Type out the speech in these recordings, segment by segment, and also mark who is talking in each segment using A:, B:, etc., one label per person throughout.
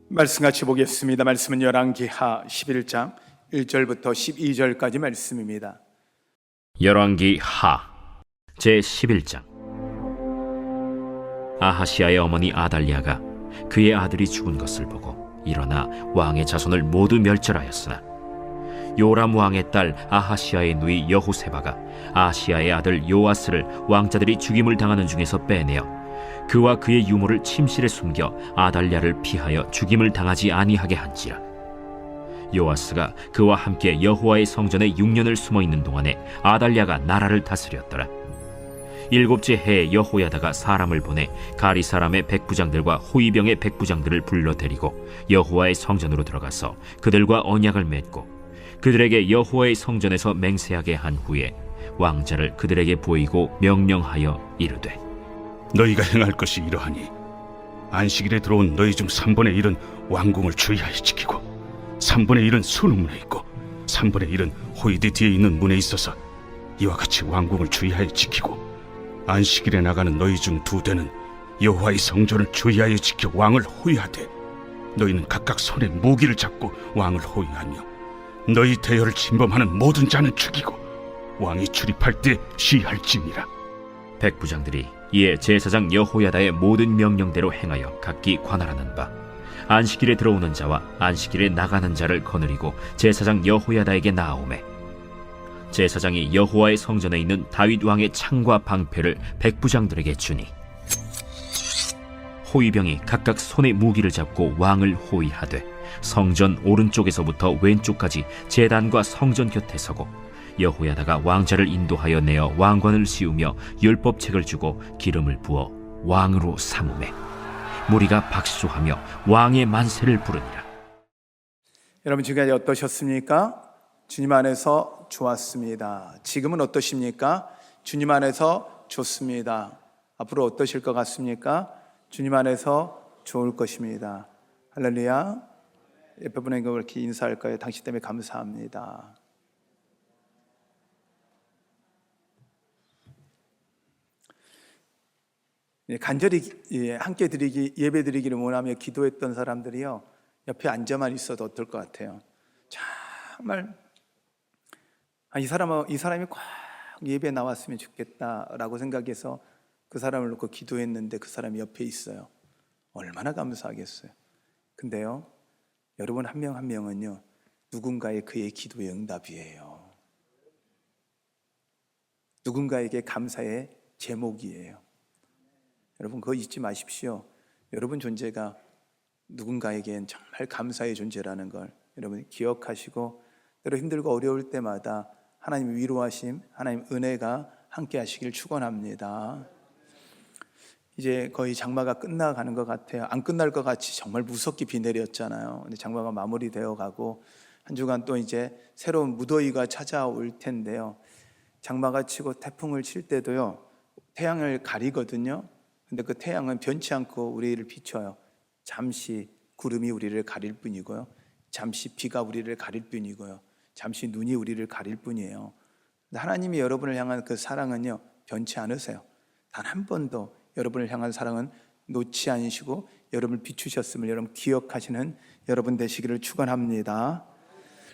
A: 말씀 같이 보겠습니다. 말씀은 열왕기하 11장 1절부터 12절까지 말씀입니다.
B: 열왕기하 제11장. 아하시아의 어머니 아달랴가 그의 아들이 죽은 것을 보고 일어나 왕의 자손을 모두 멸절하였으나 요람 왕의 딸 아하시아의 누이 여호세바가 아하시아의 아들 요아스를 왕자들이 죽임을 당하는 중에서 빼내어 그와 그의 유모를 침실에 숨겨 아달랴를 피하여 죽임을 당하지 아니하게 한지라. 요아스가 그와 함께 여호와의 성전에 6년을 숨어있는 동안에 아달랴가 나라를 다스렸더라. 7째 해에 여호야다가 사람을 보내 가리 사람의 백부장들과 호위병의 백부장들을 불러 데리고 여호와의 성전으로 들어가서 그들과 언약을 맺고 그들에게 여호와의 성전에서 맹세하게 한 후에 왕자를 그들에게 보이고 명령하여 이르되,
C: 너희가 행할 것이 이러하니 안식일에 들어온 너희 중 3분의 1은 왕궁을 주의하여 지키고 3분의 1은 수능문에 있고 3분의 1은 호위대 뒤에 있는 문에 있어서 이와 같이 왕궁을 주의하여 지키고 안식일에 나가는 너희 중 2대는 여호와의 성전을 주의하여 지켜 왕을 호위하되 너희는 각각 손에 무기를 잡고 왕을 호위하며 너희 대열을 침범하는 모든 자는 죽이고 왕이 출입할 때 시할지니라.
B: 백부장들이 이에 제사장 여호야다의 모든 명령대로 행하여 각기 관할하는 바 안식일에 들어오는 자와 안식일에 나가는 자를 거느리고 제사장 여호야다에게 나아오매 제사장이 여호와의 성전에 있는 다윗 왕의 창과 방패를 백부장들에게 주니 호위병이 각각 손에 무기를 잡고 왕을 호위하되 성전 오른쪽에서부터 왼쪽까지 제단과 성전 곁에 서고 여호야다가 왕자를 인도하여 내어 왕관을 씌우며 율법책을 주고 기름을 부어 왕으로 삼으매 무리가 박수하며 왕의 만세를 부르니라.
A: 여러분 지금까지 어떠셨습니까? 주님 안에서 좋았습니다. 지금은 어떠십니까? 주님 안에서 좋습니다. 앞으로 어떠실 것 같습니까? 주님 안에서 좋을 것입니다. 할렐루야. 옆에 분에게 이렇게 인사할까요? 당신 때문에 감사합니다. 간절히 함께 예배 드리기를 원하며 기도했던 사람들이요, 옆에 앉아만 있어도 어떨 것 같아요? 정말 이 사람이 꼭 예배에 나왔으면 좋겠다라고 생각해서 그 사람을 놓고 기도했는데 그 사람이 옆에 있어요. 얼마나 감사하겠어요. 근데요, 여러분 한 명 한 명은요, 누군가의 그의 기도의 응답이에요. 누군가에게 감사의 제목이에요. 여러분 그거 잊지 마십시오. 여러분 존재가 누군가에겐 정말 감사의 존재라는 걸 여러분 기억하시고, 때로 힘들고 어려울 때마다 하나님 위로하심, 하나님 은혜가 함께 하시길 축원합니다. 이제 거의 장마가 끝나가는 것 같아요. 안 끝날 것 같이 정말 무섭게 비 내렸잖아요. 근데 장마가 마무리되어 가고 한 주간 또 이제 새로운 무더위가 찾아올 텐데요, 장마가 치고 태풍을 칠 때도요, 태양을 가리거든요. 근데 그 태양은 변치 않고 우리를 비춰요. 잠시 구름이 우리를 가릴 뿐이고요, 잠시 비가 우리를 가릴 뿐이고요, 잠시 눈이 우리를 가릴 뿐이에요. 하나님이 여러분을 향한 그 사랑은요, 변치 않으세요. 단 한 번도 여러분을 향한 사랑은 놓지 않으시고 여러분을 비추셨음을 여러분 기억하시는 여러분 되시기를 축원합니다.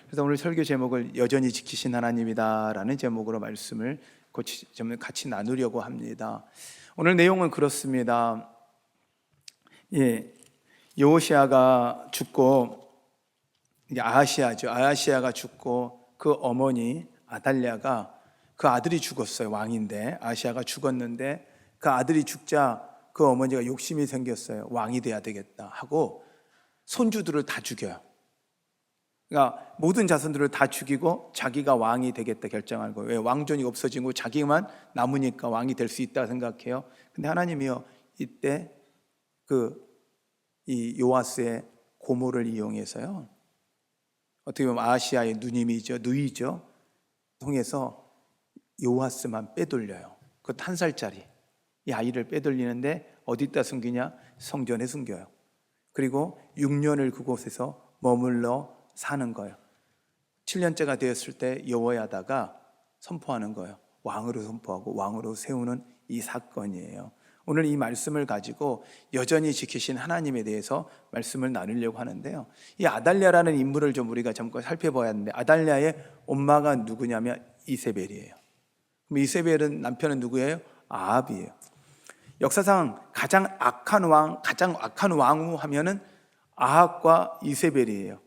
A: 그래서 오늘 설교 제목을 여전히 지키신 하나님이다라는 제목으로 말씀을 같이 나누려고 합니다. 오늘 내용은 그렇습니다. 여호시아가 죽고, 이제 아하시아가 죽고 그 어머니 아달랴가, 그 아들이 죽었어요. 왕인데 아하시아가 죽었는데 그 아들이 죽자 그 어머니가 욕심이 생겼어요. 왕이 돼야 되겠다 하고 손주들을 다 죽여요. 그러니까 모든 자손들을 다 죽이고 자기가 왕이 되겠다 결정한 거예요. 왜? 왕존이 없어지고 자기만 남으니까 왕이 될 수 있다 생각해요. 근데 하나님이요, 이때 이 요아스의 고모를 이용해서요, 어떻게 보면 아하시아의 누이죠, 통해서 요아스만 빼돌려요. 그 한 살짜리 이 아이를 빼돌리는데 어디다 숨기냐? 성전에 숨겨요. 그리고 6년을 그곳에서 머물러 사는 거예요. 7년째가 되었을 때 여호야다가 선포하는 거예요. 왕으로 선포하고 왕으로 세우는 이 사건이에요. 오늘 이 말씀을 가지고 여전히 지키신 하나님에 대해서 말씀을 나누려고 하는데요. 이 아달랴라는 인물을 좀 우리가 잠깐 살펴봐야 하는데, 아달랴의 엄마가 누구냐면 이세벨이에요. 그럼 이세벨은 남편은 누구예요? 아합이에요. 역사상 가장 악한 왕후 하면은 아합과 이세벨이에요.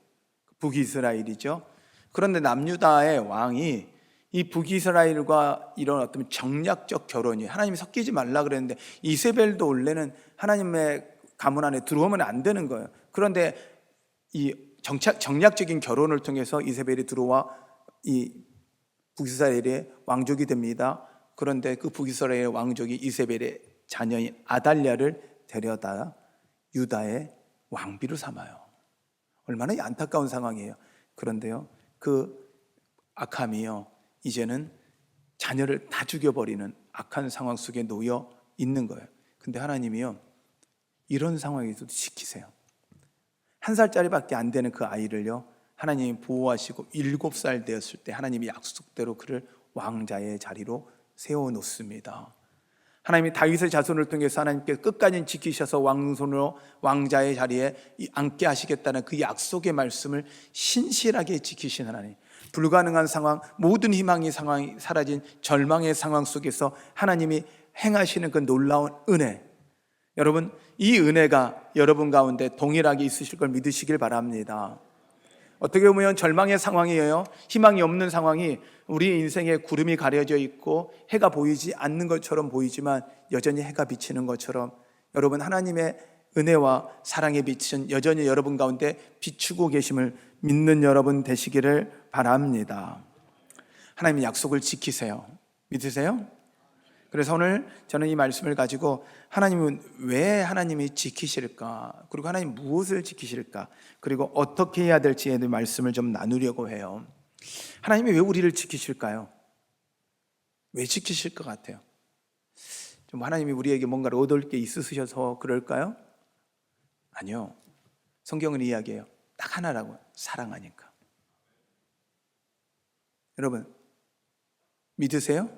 A: 북이스라엘이죠. 그런데 남유다의 왕이 이 북이스라엘과 이런 어떤 정략적 결혼이, 하나님이 섞이지 말라 그랬는데 이세벨도 원래는 하나님의 가문 안에 들어오면 안 되는 거예요. 그런데 이 정략적인 결혼을 통해서 이세벨이 들어와 이 북이스라엘의 왕족이 됩니다. 그런데 그 북이스라엘의 왕족이 이세벨의 자녀인 아달랴를 데려다 유다의 왕비로 삼아요. 얼마나 안타까운 상황이에요. 그런데요, 그 악함이요, 이제는 자녀를 다 죽여버리는 악한 상황 속에 놓여 있는 거예요. 근데 하나님이요, 이런 상황에서도 지키세요. 1살짜리밖에 안 되는 그 아이를요, 하나님이 보호하시고 7살 되었을 때 하나님이 약속대로 그를 왕자의 자리로 세워놓습니다. 하나님이 다윗의 자손을 통해서 하나님께 끝까지 지키셔서 왕손으로 왕자의 자리에 앉게 하시겠다는 그 약속의 말씀을 신실하게 지키신 하나님. 불가능한 상황, 모든 희망이 사라진 절망의 상황 속에서 하나님이 행하시는 그 놀라운 은혜, 여러분, 이 은혜가 여러분 가운데 동일하게 있으실 걸 믿으시길 바랍니다. 어떻게 보면 절망의 상황이에요. 희망이 없는 상황이 우리 인생에 구름이 가려져 있고 해가 보이지 않는 것처럼 보이지만 여전히 해가 비치는 것처럼 여러분, 하나님의 은혜와 사랑의 빛은 여전히 여러분 가운데 비추고 계심을 믿는 여러분 되시기를 바랍니다. 하나님의 약속을 지키세요. 믿으세요? 그래서 오늘 저는 이 말씀을 가지고 하나님은 왜 하나님이 지키실까? 그리고 하나님 무엇을 지키실까? 그리고 어떻게 해야 될지에 대한 말씀을 좀 나누려고 해요. 하나님이 왜 우리를 지키실까요? 왜 지키실 것 같아요? 좀 하나님이 우리에게 뭔가를 얻을 게 있으셔서 그럴까요? 아니요. 성경은 이야기해요. 딱 하나라고, 사랑하니까. 여러분, 믿으세요?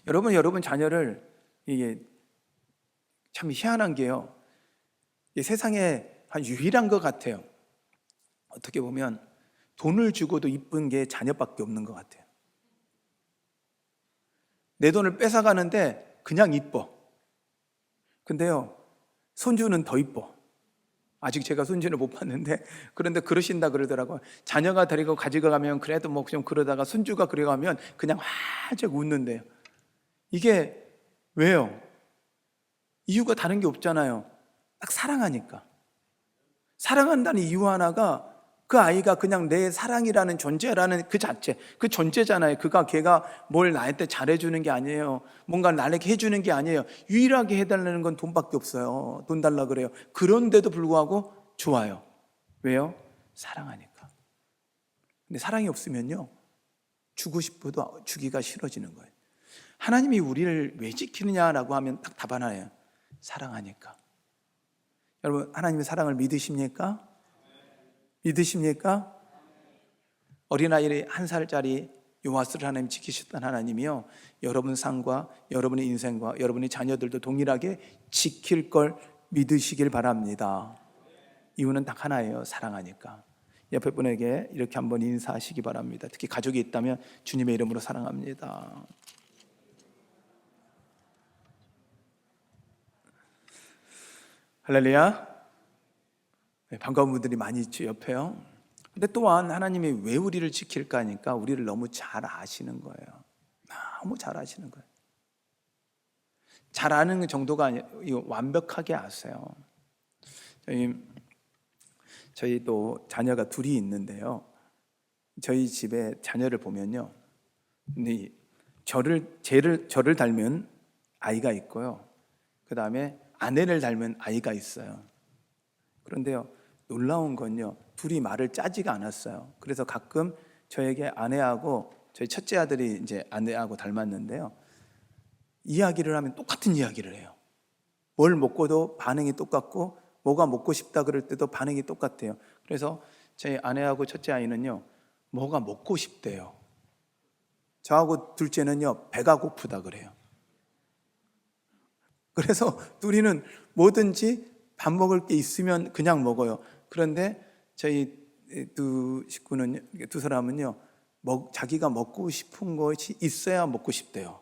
A: 여러분 자녀를, 이게 참 희한한 게요, 이 세상에 한 유일한 것 같아요. 어떻게 보면 돈을 주고도 이쁜 게 자녀밖에 없는 것 같아요. 내 돈을 뺏어가는데 그냥 이뻐. 근데요, 손주는 더 이뻐. 아직 제가 손주는 못 봤는데, 그런데 그러신다 그러더라고요. 자녀가 데리고 가지고 가면 그래도 뭐 좀 그러다가 손주가 그래가면 그냥 활짝 웃는데요. 이게 왜요? 이유가 다른 게 없잖아요. 딱 사랑하니까. 사랑한다는 이유 하나가 그 아이가 그냥 내 사랑이라는 존재라는 그 자체, 그 존재잖아요. 걔가 뭘 나한테 잘해주는 게 아니에요. 뭔가 나에게 해주는 게 아니에요. 유일하게 해달라는 건 돈밖에 없어요. 돈 달라 그래요. 그런데도 불구하고 좋아요. 왜요? 사랑하니까. 근데 사랑이 없으면요, 주고 싶어도 주기가 싫어지는 거예요. 하나님이 우리를 왜 지키느냐라고 하면 딱 답 하나예요. 사랑하니까. 여러분, 하나님의 사랑을 믿으십니까? 믿으십니까? 어린아이 1살짜리 요아스를 하나님 지키셨던 하나님이요, 여러분 삶과 여러분의 인생과 여러분의 자녀들도 동일하게 지킬 걸 믿으시길 바랍니다. 이유는 딱 하나예요. 사랑하니까. 옆에 분에게 이렇게 한번 인사하시기 바랍니다. 특히 가족이 있다면 주님의 이름으로 사랑합니다. 할렐루야. 네, 반가운 분들이 많이 있죠, 옆에요. 근데 또한 하나님이 왜 우리를 지킬까 하니까 우리를 너무 잘 아시는 거예요. 너무 잘 아시는 거예요. 잘 아는 정도가 아니고 완벽하게 아세요. 저희 또 자녀가 둘이 있는데요, 저희 집에 자녀를 보면요, 근데 저를 닮은 아이가 있고요, 그 다음에 아내를 닮은 아이가 있어요. 그런데요, 놀라운 건요, 둘이 말을 짜지가 않았어요. 그래서 가끔 저에게 아내하고, 저희 첫째 아들이 이제 아내하고 닮았는데요, 이야기를 하면 똑같은 이야기를 해요. 뭘 먹고도 반응이 똑같고, 뭐가 먹고 싶다 그럴 때도 반응이 똑같아요. 그래서 저희 아내하고 첫째 아이는요, 뭐가 먹고 싶대요. 저하고 둘째는요, 배가 고프다 그래요. 그래서 둘이는 뭐든지 밥 먹을 게 있으면 그냥 먹어요. 그런데 저희 두 식구는, 두 사람은요, 자기가 먹고 싶은 것이 있어야 먹고 싶대요.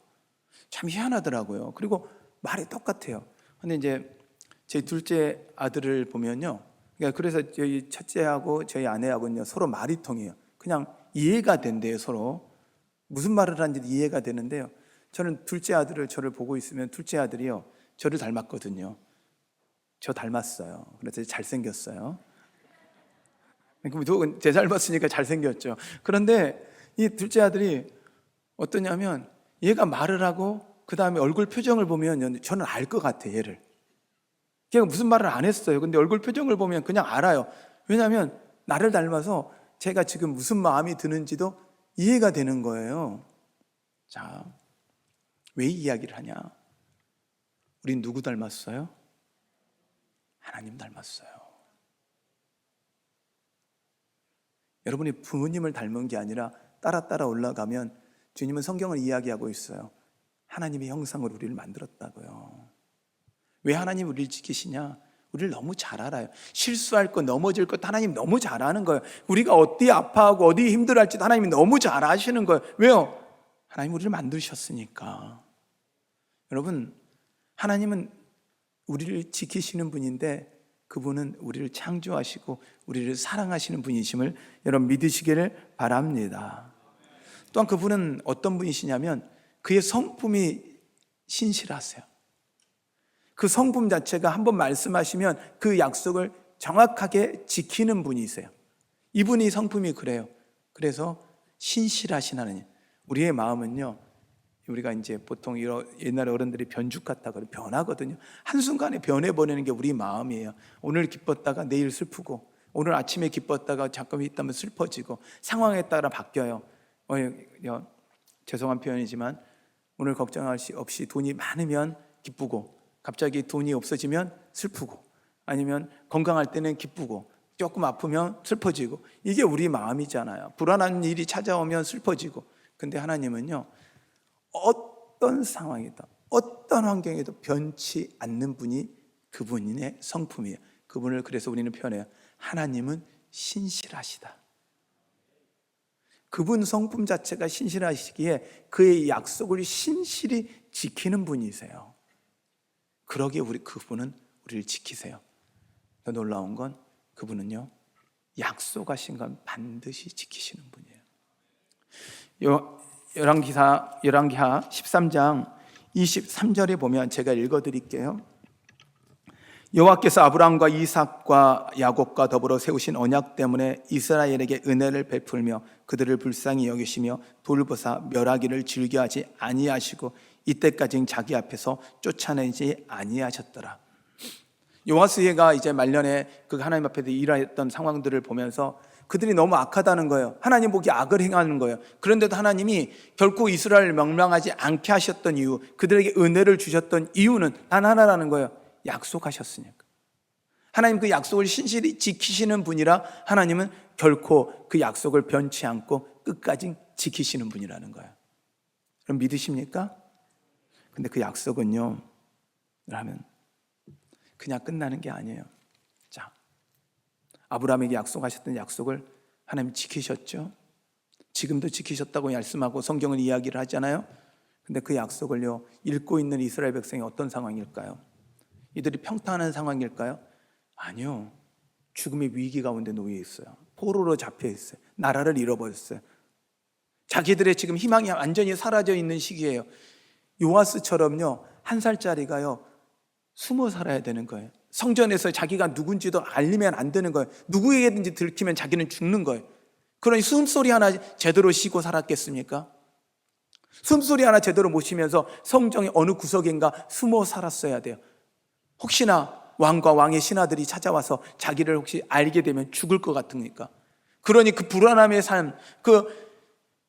A: 참 희한하더라고요. 그리고 말이 똑같아요. 근데 이제 제 둘째 아들을 보면요, 그러니까 그래서 저희 첫째하고 저희 아내하고는요 서로 말이 통해요. 그냥 이해가 된대요. 서로 무슨 말을 하는지 이해가 되는데요. 저는 둘째 아들을, 저를 보고 있으면 둘째 아들이요 저를 닮았거든요. 저 닮았어요. 그래서 잘생겼어요. 제 닮았으니까 잘생겼죠. 그런데 이 둘째 아들이 어떠냐면, 얘가 말을 하고 그 다음에 얼굴 표정을 보면 저는 알 것 같아, 얘를. 걔가 무슨 말을 안 했어요. 근데 얼굴 표정을 보면 그냥 알아요. 왜냐하면 나를 닮아서 제가 지금 무슨 마음이 드는지도 이해가 되는 거예요. 자, 왜 이 이야기를 하냐? 우린 누구 닮았어요? 하나님 닮았어요. 여러분이 부모님을 닮은 게 아니라 따라 올라가면 주님은 성경을 이야기하고 있어요. 하나님의 형상으로 우리를 만들었다고요. 왜 하나님 우리를 지키시냐? 우리를 너무 잘 알아요. 실수할 것, 넘어질 것 하나님 너무 잘 아는 거예요. 우리가 어디 아파하고 어디 힘들어할지도 하나님이 너무 잘 아시는 거예요. 왜요? 하나님 우리를 만드셨으니까. 여러분, 하나님은 우리를 지키시는 분인데 그분은 우리를 창조하시고 우리를 사랑하시는 분이심을 여러분 믿으시기를 바랍니다. 또한 그분은 어떤 분이시냐면 그의 성품이 신실하세요. 그 성품 자체가 한번 말씀하시면 그 약속을 정확하게 지키는 분이세요. 이분이 성품이 그래요. 그래서 신실하신 하나님. 우리의 마음은요, 우리가 이제 보통 옛날에 어른들이 변죽 같다고 변하거든요. 한순간에 변해버리는 게 우리 마음이에요. 오늘 기뻤다가 내일 슬프고, 오늘 아침에 기뻤다가 잠깐 있다면 슬퍼지고, 상황에 따라 바뀌어요. 죄송한 표현이지만 오늘 걱정할 수 없이 돈이 많으면 기쁘고, 갑자기 돈이 없어지면 슬프고, 아니면 건강할 때는 기쁘고, 조금 아프면 슬퍼지고, 이게 우리 마음이잖아요. 불안한 일이 찾아오면 슬퍼지고. 근데 하나님은요, 어떤 상황이든 어떤 환경에도 변치 않는 분이 그분의 성품이에요. 그분을 그래서 우리는 표현해요. 하나님은 신실하시다. 그분 성품 자체가 신실하시기에 그의 약속을 신실히 지키는 분이세요. 그러기에 그분은 우리를 지키세요. 더 놀라운 건 그분은요, 약속하신 건 반드시 지키시는 분이에요. 열왕기하 13장 23절에 보면 제가 읽어드릴게요. 여호와께서 아브라함과 이삭과 야곱과 더불어 세우신 언약 때문에 이스라엘에게 은혜를 베풀며 그들을 불쌍히 여기시며 돌보사 멸하기를 즐겨하지 아니하시고 이때까지 자기 앞에서 쫓아내지 아니하셨더라. 요아스가 이제 말년에 그 하나님 앞에서 일했던 상황들을 보면서 그들이 너무 악하다는 거예요. 하나님 보기 악을 행하는 거예요. 그런데도 하나님이 결코 이스라엘을 멸망하지 않게 하셨던 이유, 그들에게 은혜를 주셨던 이유는 단 하나라는 거예요. 약속하셨으니까. 하나님 그 약속을 신실히 지키시는 분이라 하나님은 결코 그 약속을 변치 않고 끝까지 지키시는 분이라는 거예요. 그럼 믿으십니까? 근데 그 약속은요, 라면 그냥 끝나는 게 아니에요. 자, 아브라함에게 약속하셨던 약속을 하나님 지키셨죠. 지금도 지키셨다고 말씀하고 성경은 이야기를 하잖아요. 근데 그 약속을요, 읽고 있는 이스라엘 백성이 어떤 상황일까요? 이들이 평탄한 상황일까요? 아니요. 죽음의 위기 가운데 놓여 있어요. 포로로 잡혀 있어요. 나라를 잃어버렸어요. 자기들의 지금 희망이 완전히 사라져 있는 시기예요. 요아스처럼요, 1살짜리가요 숨어 살아야 되는 거예요. 성전에서 자기가 누군지도 알리면 안 되는 거예요. 누구에게든지 들키면 자기는 죽는 거예요. 그러니 숨소리 하나 제대로 쉬고 살았겠습니까? 숨소리 하나 제대로 못 쉬면서 성정의 어느 구석인가 숨어 살았어야 돼요. 혹시나 왕과 왕의 신하들이 찾아와서 자기를 혹시 알게 되면 죽을 것 같으니까. 그러니 그 불안함의 삶, 그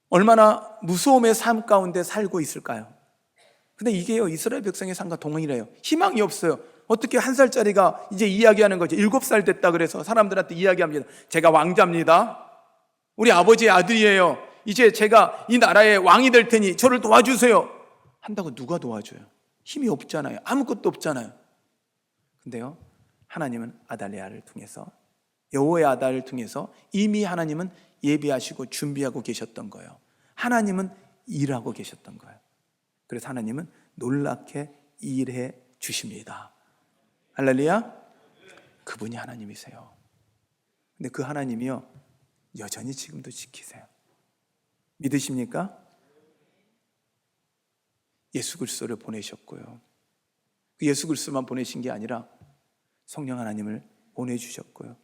A: 얼마나 무서움의 삶 가운데 살고 있을까요? 근데 이게요, 이스라엘 백성의 삶과 동일해요. 희망이 없어요. 어떻게 1살짜리가 이제 이야기하는 거죠. 7살 됐다 그래서 사람들한테 이야기합니다. 제가 왕자입니다. 우리 아버지의 아들이에요. 이제 제가 이 나라의 왕이 될 테니 저를 도와주세요. 한다고 누가 도와줘요? 힘이 없잖아요. 아무것도 없잖아요. 근데요, 하나님은 아달랴를 통해서, 여호와의 아달을 통해서 이미 하나님은 예비하시고 준비하고 계셨던 거예요. 하나님은 일하고 계셨던 거예요. 그래서 하나님은 놀랍게 일해 주십니다. 할렐루야. 그분이 하나님이세요. 근데 그 하나님이요, 여전히 지금도 지키세요. 믿으십니까? 예수 그리스도를 보내셨고요, 그 예수 그리스도만 보내신 게 아니라 성령 하나님을 보내주셨고요,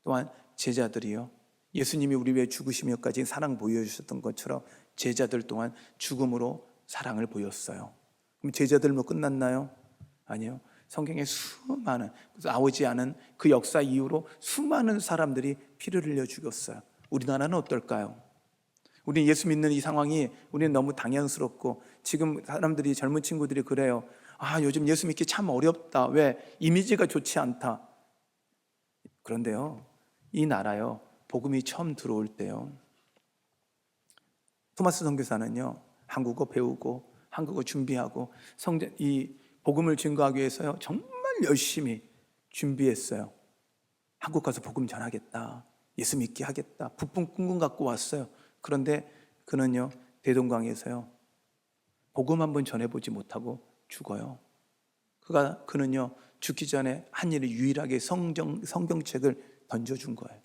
A: 또한 제자들이요, 예수님이 우리 위해 죽으시며까지 사랑 보여주셨던 것처럼 제자들 또한 죽음으로 사랑을 보였어요. 그럼 제자들로 끝났나요? 아니요. 성경에 수많은, 나오지 않은 그 역사 이후로 수많은 사람들이 피를 흘려 죽였어요. 우리나라는 어떨까요? 우리 예수 믿는 이 상황이 우리는 너무 당연스럽고, 지금 사람들이, 젊은 친구들이 그래요. 요즘 예수 믿기 참 어렵다. 왜? 이미지가 좋지 않다. 그런데요, 이 나라요, 복음이 처음 들어올 때요, 토마스 선교사는요, 한국어 배우고 한국어 준비하고 이 복음을 증거하기 위해서요, 정말 열심히 준비했어요. 한국 가서 복음 전하겠다, 예수 믿게 하겠다, 부푼 꿈 갖고 왔어요. 그런데 그는요, 대동강에서요, 복음 한번 전해보지 못하고 죽어요. 그는요, 죽기 전에 한 일이 유일하게 성경책을 던져준 거예요.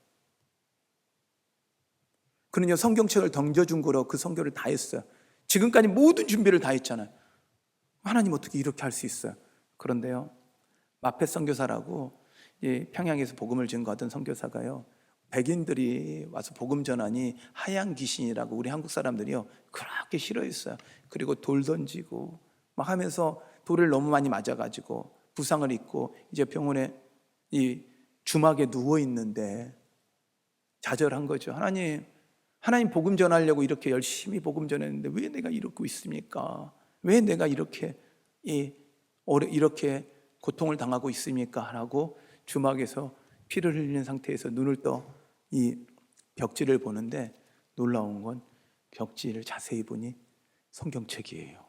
A: 그는요, 성경책을 던져준 거로 그 선교를 다 했어요. 지금까지 모든 준비를 다 했잖아요. 하나님 어떻게 이렇게 할 수 있어요? 그런데요, 마펫 선교사라고 평양에서 복음을 증거하던 선교사가요, 백인들이 와서 복음 전하니 하얀 귀신이라고 우리 한국 사람들이요, 그렇게 싫어했어요. 그리고 돌 던지고 막 하면서 돌을 너무 많이 맞아가지고 부상을 입고 이제 병원에 이 주막에 누워 있는데 좌절한 거죠. 하나님 복음 전하려고 이렇게 열심히 복음 전했는데 왜 내가 이러고 있습니까? 왜 내가 이렇게 고통을 당하고 있습니까? 하고 주막에서 피를 흘리는 상태에서 눈을 떠 이 벽지를 보는데, 놀라운 건 벽지를 자세히 보니 성경책이에요.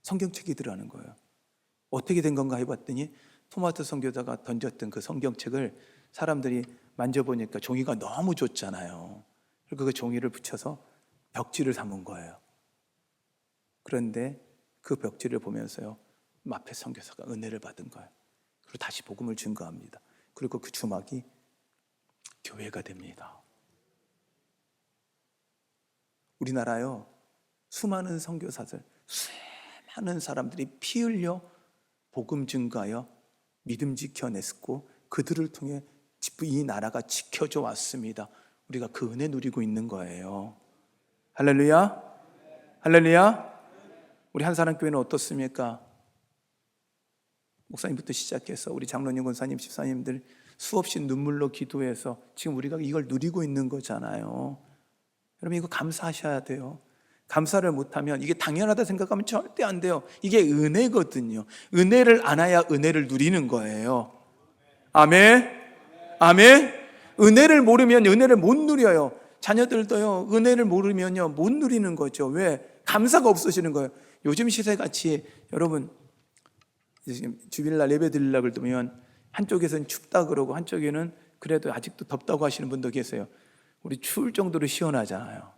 A: 성경책이더라는 거예요. 어떻게 된 건가 해봤더니 토마토 선교사가 던졌던 그 성경책을 사람들이 만져보니까 종이가 너무 좋잖아요. 그리고 그 종이를 붙여서 벽지를 삼은 거예요. 그런데 그 벽지를 보면서요, 마펫 선교사가 은혜를 받은 거예요. 그리고 다시 복음을 증거합니다. 그리고 그 주막이 교회가 됩니다. 우리나라요, 수많은 선교사들, 수많은 사람들이 피 흘려 복음 증거하여 믿음 지켜냈고, 그들을 통해 이 나라가 지켜져 왔습니다. 우리가 그 은혜 누리고 있는 거예요. 할렐루야. 할렐루야. 우리 한사람교회는 어떻습니까? 목사님부터 시작해서 우리 장로님, 권사님, 집사님들 수없이 눈물로 기도해서 지금 우리가 이걸 누리고 있는 거잖아요. 여러분, 이거 감사하셔야 돼요. 감사를 못하면, 이게 당연하다 생각하면 절대 안 돼요. 이게 은혜거든요. 은혜를 안아야 은혜를 누리는 거예요. 아멘. 아멘. 은혜를 모르면 은혜를 못 누려요. 자녀들도요, 은혜를 모르면요, 못 누리는 거죠. 왜? 감사가 없어지는 거예요. 요즘 시대같이 여러분, 지금 주일날 예배 드리려고 그러면 한쪽에서는 춥다 그러고 한쪽에는 그래도 아직도 덥다고 하시는 분도 계세요. 우리 추울 정도로 시원하잖아요.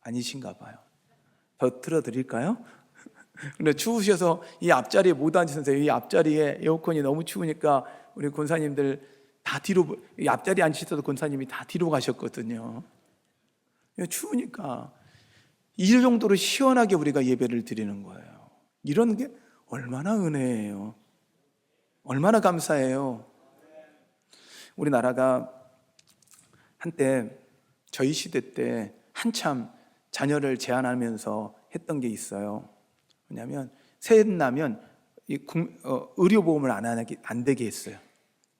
A: 아니신가 봐요. 더 틀어드릴까요? 근데 추우셔서 이 앞자리에 못 앉으세요. 이 앞자리에 에어컨이 너무 추우니까 우리 권사님들 다 뒤로, 이 앞자리에 앉으셔도 권사님이 다 뒤로 가셨거든요. 추우니까 이 정도로 시원하게 우리가 예배를 드리는 거예요. 이런 게 얼마나 은혜예요. 얼마나 감사해요. 우리나라가 한때 저희 시대 때 한참 자녀를 제한하면서 했던 게 있어요. 왜냐하면 셋 나면 의료보험을 안 되게 했어요.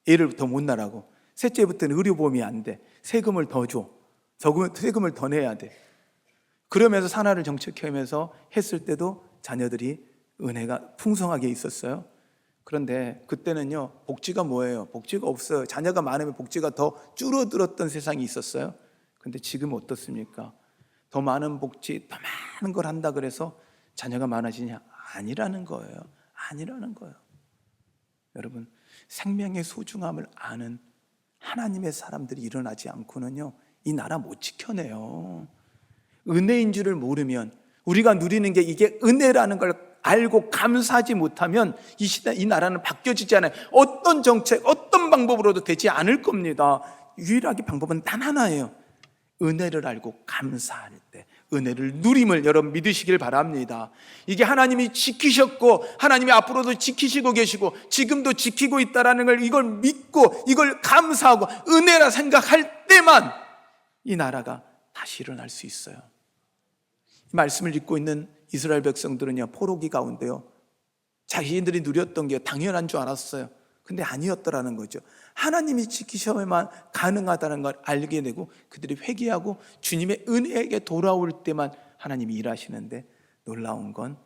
A: 애를 더 못 낳으라고. 셋째부터는 의료보험이 안 돼. 세금을 더 줘. 세금을 더 내야 돼. 그러면서 산하를 정책하면서 했을 때도 자녀들이 은혜가 풍성하게 있었어요. 그런데 그때는요, 복지가 뭐예요? 복지가 없어요. 자녀가 많으면 복지가 더 줄어들었던 세상이 있었어요. 그런데 지금 어떻습니까? 더 많은 복지, 더 많은 걸 한다 그래서 자녀가 많아지냐? 아니라는 거예요. 아니라는 거예요. 여러분, 생명의 소중함을 아는 하나님의 사람들이 일어나지 않고는요, 이 나라 못 지켜내요. 은혜인 줄을 모르면, 우리가 누리는 게 이게 은혜라는 걸 알고 감사하지 못하면 이 시대, 이 나라는 바뀌어지지 않아요. 어떤 정책, 어떤 방법으로도 되지 않을 겁니다. 유일하게 방법은 단 하나예요. 은혜를 알고 감사할 때 은혜를 누림을 여러분 믿으시길 바랍니다. 이게 하나님이 지키셨고 하나님이 앞으로도 지키시고 계시고 지금도 지키고 있다라는 걸, 이걸 믿고 이걸 감사하고 은혜라 생각할 때만 이 나라가 다시 일어날 수 있어요. 이 말씀을 읽고 있는 이스라엘 백성들은요, 포로기 가운데요, 자신들이 누렸던 게 당연한 줄 알았어요. 근데 아니었더라는 거죠. 하나님이 지키셔야만 가능하다는 걸 알게 되고 그들이 회개하고 주님의 은혜에게 돌아올 때만 하나님이 일하시는데, 놀라운 건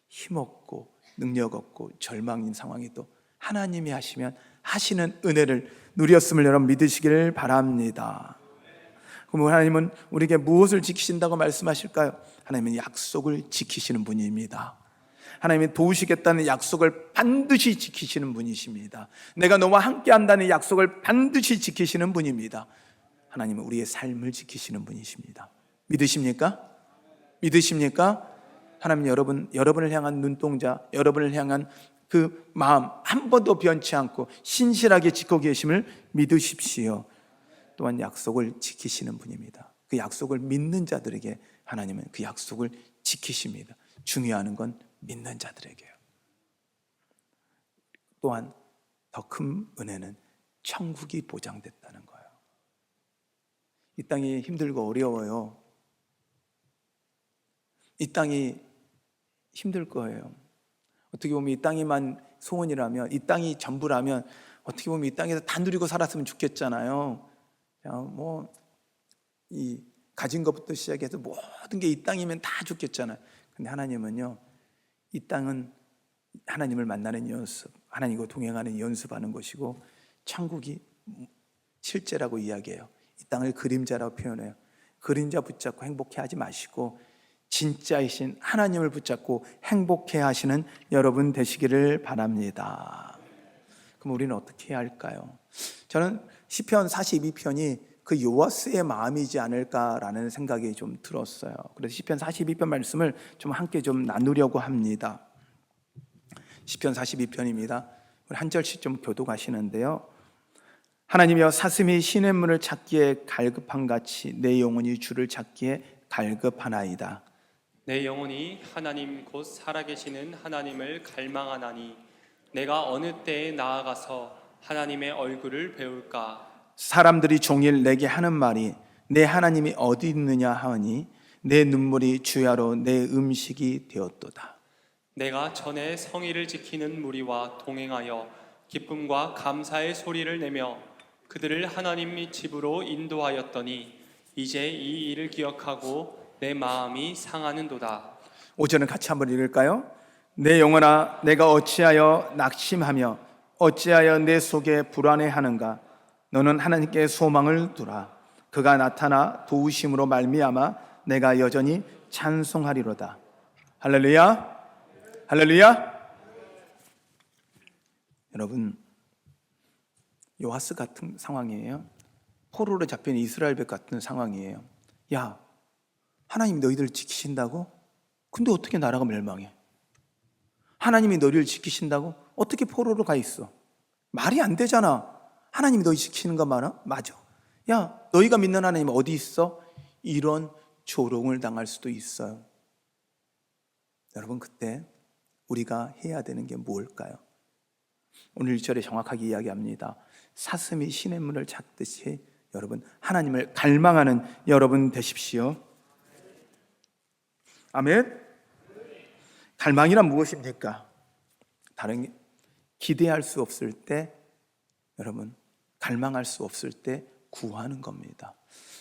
A: 힘없고 능력 없고 절망인 상황에도 하나님이 하시면 하시는 은혜를 누렸음을 여러분 믿으시기를 바랍니다. 그럼 하나님은 우리에게 무엇을 지키신다고 말씀하실까요? 하나님은 약속을 지키시는 분입니다. 하나님이 도우시겠다는 약속을 반드시 지키시는 분이십니다. 내가 너와 함께 한다는 약속을 반드시 지키시는 분입니다. 하나님은 우리의 삶을 지키시는 분이십니다. 믿으십니까? 믿으십니까? 하나님 여러분을 향한 눈동자, 여러분을 향한 그 마음 한 번도 변치 않고 신실하게 지키고 계심을 믿으십시오. 또한 약속을 지키시는 분입니다. 그 약속을 믿는 자들에게 하나님은 그 약속을 지키십니다. 중요한 건 믿는 자들에게요. 또한 더 큰 은혜는 천국이 보장됐다는 거예요. 이 땅이 힘들고 어려워요. 이 땅이 힘들 거예요. 어떻게 보면 이 땅이만 소원이라면, 이 땅이 전부라면 어떻게 보면 이 땅에서 다 누리고 살았으면 좋겠잖아요. 이 가진 것부터 시작해서 모든 게 이 땅이면 다 좋겠잖아요. 근데 하나님은요, 이 땅은 하나님을 만나는 연습, 하나님과 동행하는 연습하는 것이고, 천국이 실제라고 이야기해요. 이 땅을 그림자라고 표현해요. 그림자 붙잡고 행복해 하지 마시고 진짜이신 하나님을 붙잡고 행복해 하시는 여러분 되시기를 바랍니다. 그럼 우리는 어떻게 해야 할까요? 저는 시편 42편이 그 요아스의 마음이지 않을까라는 생각이 좀 들었어요. 그래서 시편 42편 말씀을 좀 함께 좀 나누려고 합니다. 시편 42편입니다. 우리 한 절씩 좀 교독하시는데요. 하나님이여, 사슴이 시냇물을 찾기에 갈급한 같이 내 영혼이 주를 찾기에 갈급하나이다.
D: 내 영혼이 하나님 곧 살아계시는 하나님을 갈망하나니 내가 어느 때에 나아가서 하나님의 얼굴을 배울까?
A: 사람들이 종일 내게 하는 말이 내 하나님이 어디 있느냐 하니 내 눈물이 주야로 내 음식이 되었도다.
D: 내가 전에 성의를 지키는 무리와 동행하여 기쁨과 감사의 소리를 내며 그들을 하나님의 집으로 인도하였더니 이제 이 일을 기억하고 내 마음이 상하는도다.
A: 5절은 같이 한번 읽을까요? 내 영혼아, 내가 어찌하여 낙심하며 어찌하여 내 속에 불안해하는가? 너는 하나님께 소망을 두라. 그가 나타나 도우심으로 말미암아 내가 여전히 찬송하리로다. 할렐루야, 할렐루야. 여러분, 요아스 같은 상황이에요. 포로로 잡힌 이스라엘 백 같은 상황이에요. 야, 하나님이 너희들 지키신다고? 근데 어떻게 나라가 멸망해? 하나님이 너희를 지키신다고? 어떻게 포로로 가 있어? 말이 안 되잖아. 하나님이 너희 지키는 거 맞아? 야, 너희가 믿는 하나님 어디 있어? 이런 조롱을 당할 수도 있어요. 여러분, 그때 우리가 해야 되는 게 뭘까요? 오늘 1절에 정확하게 이야기합니다. 사슴이 시냇물을 찾듯이 여러분 하나님을 갈망하는 여러분 되십시오. 아멘. 갈망이란 무엇입니까? 다른 기대할 수 없을 때, 여러분 갈망할 수 없을 때 구하는 겁니다.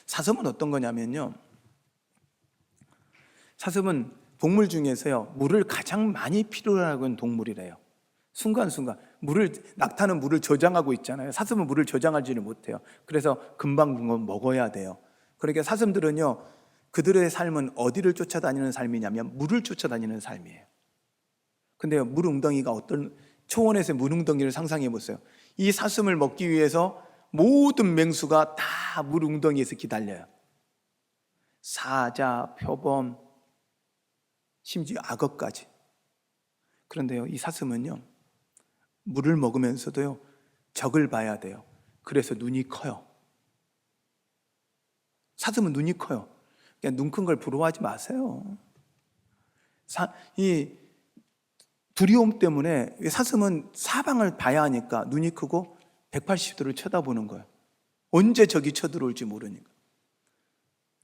A: 사슴은 어떤 거냐면요, 사슴은 동물 중에서요 물을 가장 많이 필요로 하는 동물이래요. 순간순간 낙타는 물을 저장하고 있잖아요. 사슴은 물을 저장하지를 못해요. 그래서 금방 먹어야 돼요. 그러니까 사슴들은요 그들의 삶은 어디를 쫓아다니는 삶이냐면 물을 쫓아다니는 삶이에요. 근데요, 물 웅덩이가 어떤, 초원에서의 물 웅덩이를 상상해 보세요. 이 사슴을 먹기 위해서 모든 맹수가 다 물 웅덩이에서 기다려요. 사자, 표범, 심지어 악어까지. 그런데요, 이 사슴은요, 물을 먹으면서도요, 적을 봐야 돼요. 그래서 눈이 커요. 사슴은 눈이 커요. 그냥 눈 큰 걸 부러워하지 마세요. 이 두려움 때문에 사슴은 사방을 봐야 하니까 눈이 크고 180도를 쳐다보는 거예요. 언제 적이 쳐들어올지 모르니까.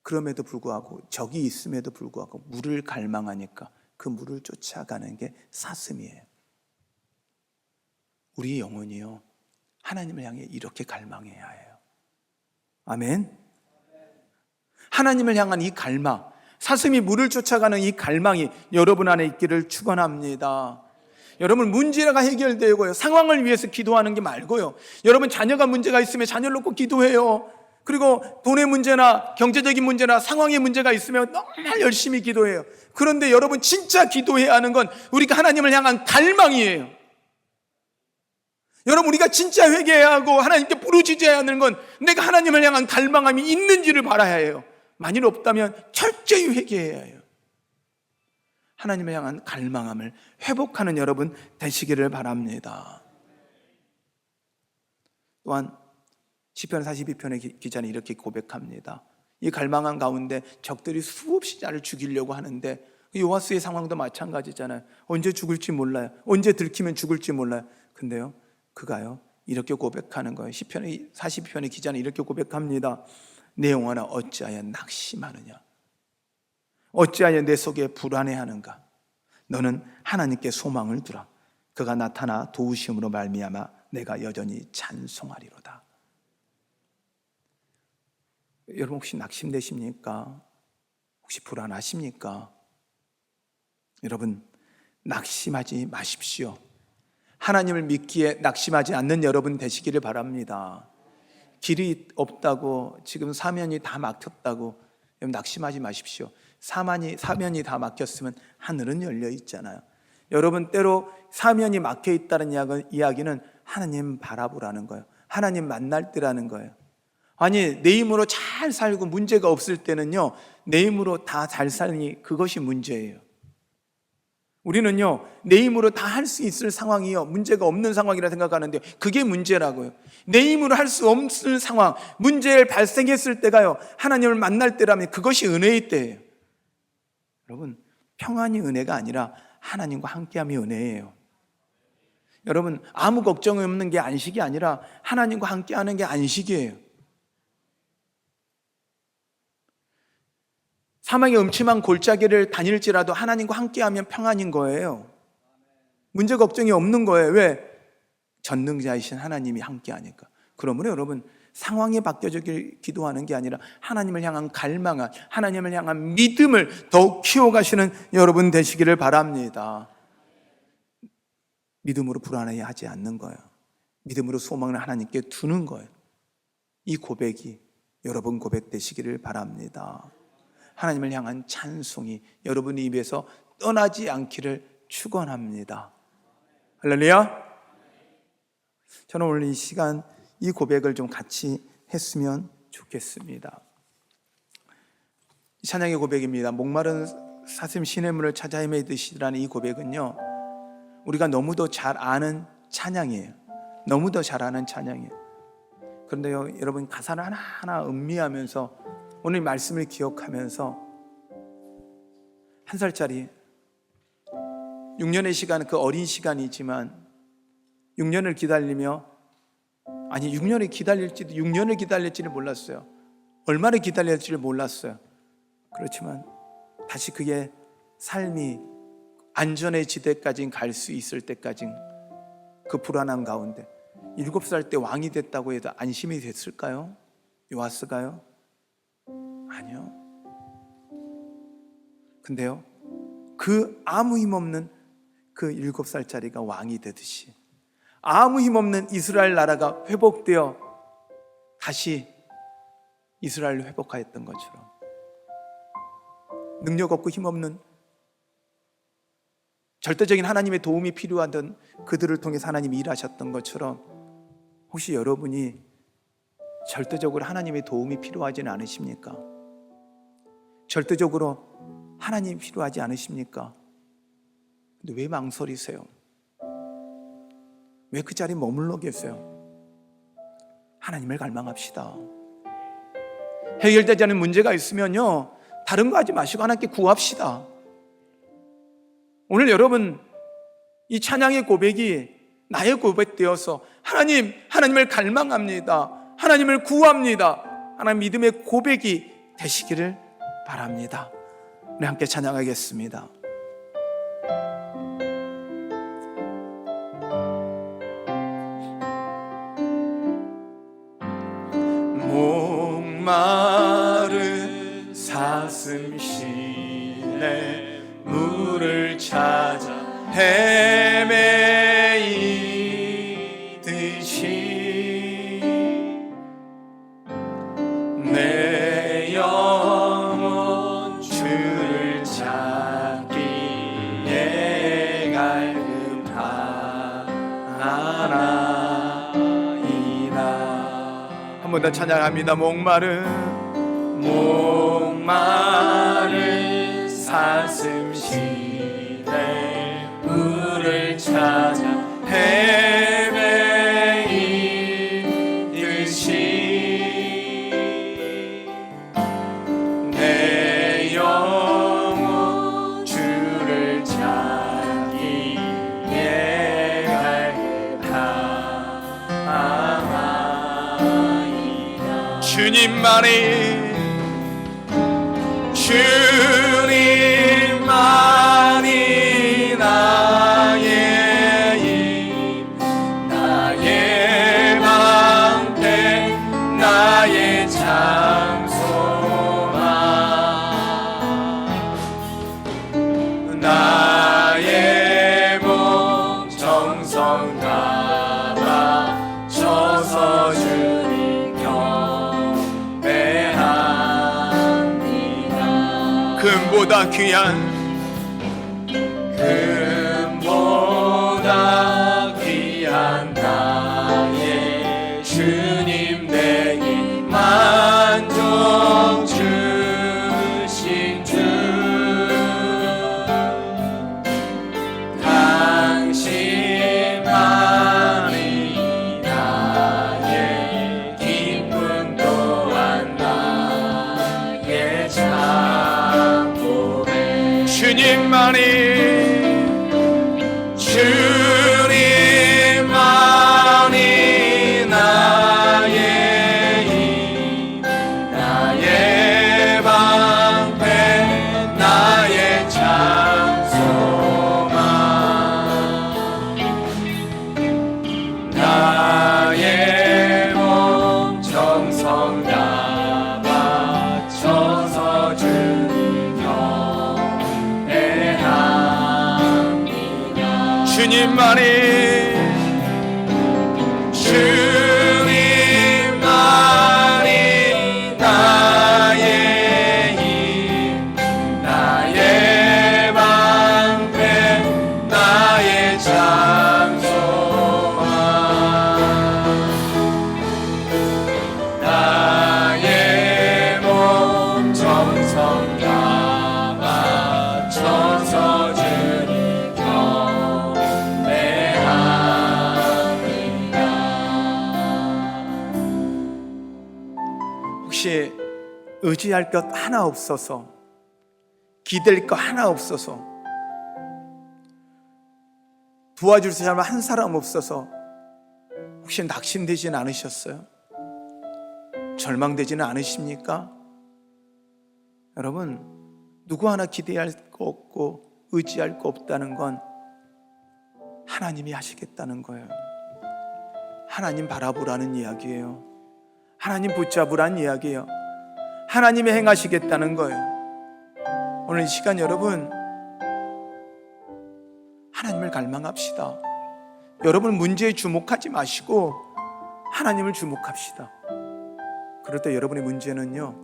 A: 그럼에도 불구하고, 적이 있음에도 불구하고 물을 갈망하니까 그 물을 쫓아가는 게 사슴이에요. 우리 영혼이요, 하나님을 향해 이렇게 갈망해야 해요. 아멘. 하나님을 향한 이 갈망, 사슴이 물을 쫓아가는 이 갈망이 여러분 안에 있기를 축원합니다. 여러분, 문제가 해결되고요, 상황을 위해서 기도하는 게 말고요, 여러분 자녀가 문제가 있으면 자녀를 놓고 기도해요. 그리고 돈의 문제나 경제적인 문제나 상황의 문제가 있으면 정말 열심히 기도해요. 그런데 여러분, 진짜 기도해야 하는 건 우리가 하나님을 향한 갈망이에요. 여러분, 우리가 진짜 회개해야 하고 하나님께 부르짖어야 하는 건 내가 하나님을 향한 갈망함이 있는지를 바라야 해요. 만일 없다면 철저히 회개해야 해요. 하나님을 향한 갈망함을 회복하는 여러분 되시기를 바랍니다. 또한 시편 42편의 기자는 이렇게 고백합니다. 이 갈망한 가운데 적들이 수없이 나를 죽이려고 하는데, 요아스의 상황도 마찬가지잖아요. 언제 죽을지 몰라요. 언제 들키면 죽을지 몰라요. 근데요, 그가요, 이렇게 고백하는 거예요. 시편 42편의 기자는 이렇게 고백합니다. 내 영혼아, 어찌하여 낙심하느냐? 어찌하여 내 속에 불안해하는가? 너는 하나님께 소망을 두라. 그가 나타나 도우심으로 말미암아 내가 여전히 찬송하리로다. 여러분, 혹시 낙심되십니까? 혹시 불안하십니까? 여러분, 낙심하지 마십시오. 하나님을 믿기에 낙심하지 않는 여러분 되시기를 바랍니다. 길이 없다고, 지금 사면이 다 막혔다고 여러분 낙심하지 마십시오. 사면이 다 막혔으면 하늘은 열려 있잖아요. 여러분, 때로 사면이 막혀 있다는 이야기는 하나님 바라보라는 거예요. 하나님 만날 때라는 거예요. 아니, 내 힘으로 잘 살고 문제가 없을 때는요, 내 힘으로 다 잘 살니 그것이 문제예요. 우리는요, 내 힘으로 다 할 수 있을 상황이요, 문제가 없는 상황이라 생각하는데 그게 문제라고요. 내 힘으로 할 수 없는 상황, 문제를 발생했을 때가요, 하나님을 만날 때라면 그것이 은혜의 때예요. 여러분, 평안이 은혜가 아니라 하나님과 함께함이 은혜예요. 여러분, 아무 걱정이 없는 게 안식이 아니라 하나님과 함께하는 게 안식이에요. 사망의 음침한 골짜기를 다닐지라도 하나님과 함께하면 평안인 거예요. 문제 걱정이 없는 거예요. 왜? 전능자이신 하나님이 함께하니까. 그러므로 여러분, 상황이 바뀌어지길 기도하는 게 아니라 하나님을 향한 갈망한, 하나님을 향한 믿음을 더욱 키워가시는 여러분 되시기를 바랍니다. 믿음으로 불안해하지 않는 거예요. 믿음으로 소망을 하나님께 두는 거예요. 이 고백이 여러분 고백 되시기를 바랍니다. 하나님을 향한 찬송이 여러분 입에서 떠나지 않기를 축원합니다. 할렐루야. 저는 오늘 이 시간 이 고백을 좀 같이 했으면 좋겠습니다. 이 찬양의 고백입니다. 목마른 사슴 시냇물을 찾아 헤매듯이라는 이 고백은요, 우리가 너무도 잘 아는 찬양이에요. 너무도 잘 아는 찬양이에요. 그런데요, 여러분, 가사를 하나하나 음미하면서 오늘 말씀을 기억하면서, 1살짜리 6년의 시간, 그 어린 시간이지만 6년을 기다리며, 아니 6년을 기다릴지를 몰랐어요. 얼마나 기다릴지를 몰랐어요. 그렇지만 다시 그의 삶이 안전의 지대까지 갈 수 있을 때까지 그 불안한 가운데 7살 때 왕이 됐다고 해도 안심이 됐을까요? 요아스가요? 아니요. 근데요, 그 아무 힘없는 그 7살짜리가 왕이 되듯이 아무 힘없는 이스라엘 나라가 회복되어 다시 이스라엘을 회복하였던 것처럼 능력 없고 힘없는, 절대적인 하나님의 도움이 필요하던 그들을 통해서 하나님이 일하셨던 것처럼 혹시 여러분이 절대적으로 하나님의 도움이 필요하지는 않으십니까? 절대적으로 하나님이 필요하지 않으십니까? 근데 왜 망설이세요? 왜 그 자리에 머물러 계세요? 하나님을 갈망합시다. 해결되지 않은 문제가 있으면요, 다른 거 하지 마시고 하나님께 구합시다. 오늘 여러분 이 찬양의 고백이 나의 고백 되어서 하나님을 갈망합니다, 하나님을 구합니다, 하나님 믿음의 고백이 되시기를 바랍니다. 우리 함께 찬양하겠습니다. 목마른 사슴 시내 물을 찾아 헤매이듯이 내 영혼 주를 찾기에 갈급하나이다. 한 번 더 찬양합니다. 목마른 사슴 시내 물을 찾아 헤매이듯이 내 영혼 주를 찾기에 갈급하나이다. 주님만이 나의 힘, 나의 방패, 나의 장소만, 나의 몸 정성 다바 쳐서 주님 경배합니다. 금보다 귀한 나의 주님 내게 만족 주신 주, 당신만이 나의 기쁨 또한 나의 참고래. 주님만이 나의 힘, 나의 방패, 나의 장소만, 나의 몸 정성 다 바쳐서 주님 경배합니다. 주님만이 나의 힘, 나의 방패, 나의 장소만, 나의 몸 정성 다 바쳐서 주님 경배합니다. 혹시 의지할 것 하나 없어서, 기댈 것 하나 없어서, 도와줄 사람 한 사람 없어서 혹시 낙심되지는 않으셨어요? 절망되지는 않으십니까? 여러분, 누구 하나 기대할 거 없고 의지할 거 없다는 건 하나님이 하시겠다는 거예요. 하나님 바라보라는 이야기예요. 하나님 붙잡으라는 이야기예요. 하나님이 행하시겠다는 거예요. 오늘 이 시간 여러분, 하나님을 갈망합시다. 여러분 문제에 주목하지 마시고 하나님을 주목합시다. 그럴 때 여러분의 문제는요,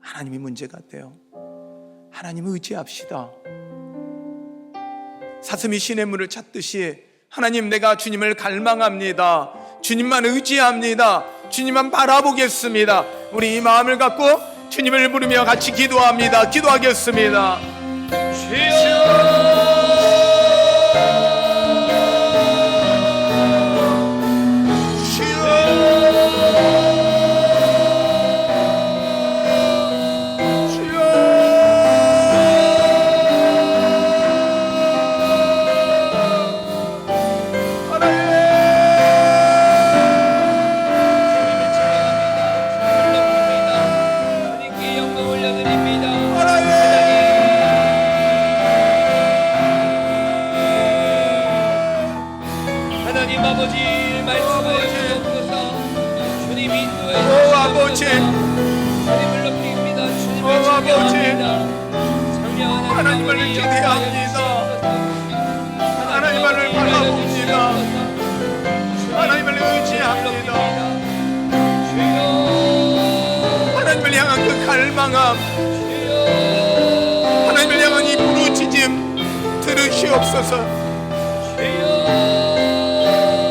A: 하나님이 문제가 돼요. 하나님을 의지합시다. 사슴이 시냇물을 찾듯이 하나님, 내가 주님을 갈망합니다. 주님만 의지합니다. 주님만 바라보겠습니다. 우리 이 마음을 갖고 주님을 부르며 같이 기도합니다. 기도하겠습니다. 하나님을 기대합니다. 하나님을 바라봅니다. 하나님을 의지합니다. 하나님을 향한 그 갈망함, 하나님을 향한 이 부르짖음 들으시옵소서.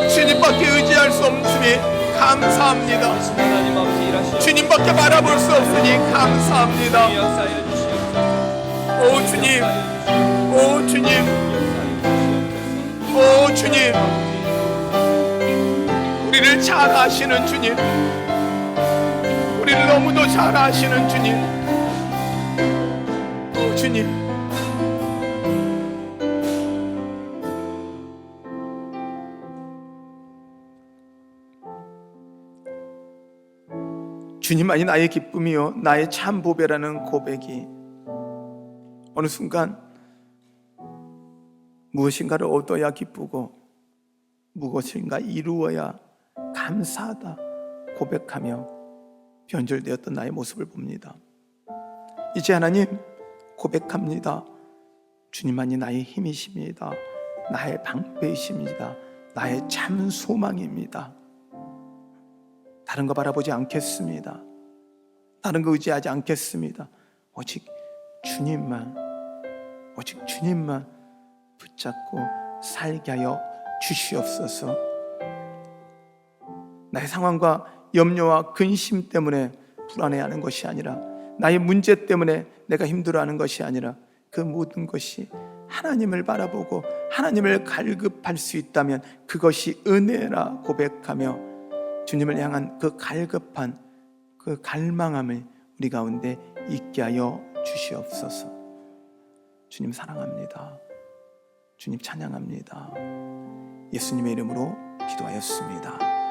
A: 주님밖에 의지할 수 없으니 감사합니다. 주님밖에 바라볼 수 없으니 감사합니다. 오 주님, 오 주님, 오 주님, 우리를 잘 아시는 주님, 우리를 너무도 잘 아시는 주님, 오 주님, 주님만이 나의 기쁨이요 나의 참 보배라는 고백이 어느 순간 무엇인가를 얻어야 기쁘고 무엇인가 이루어야 감사하다 고백하며 변절되었던 나의 모습을 봅니다. 이제 하나님 고백합니다. 주님만이 나의 힘이십니다. 나의 방패이십니다. 나의 참 소망입니다. 다른 거 바라보지 않겠습니다. 다른 거 의지하지 않겠습니다. 오직 주님만 붙잡고 살게 하여 주시옵소서. 나의 상황과 염려와 근심 때문에 불안해하는 것이 아니라, 나의 문제 때문에 내가 힘들어하는 것이 아니라, 그 모든 것이 하나님을 바라보고 하나님을 갈급할 수 있다면 그것이 은혜라 고백하며 주님을 향한 그 갈급한 그 갈망함을 우리 가운데 있게 하여 주시옵소서. 주님 사랑합니다. 주님 찬양합니다. 예수님의 이름으로 기도하였습니다.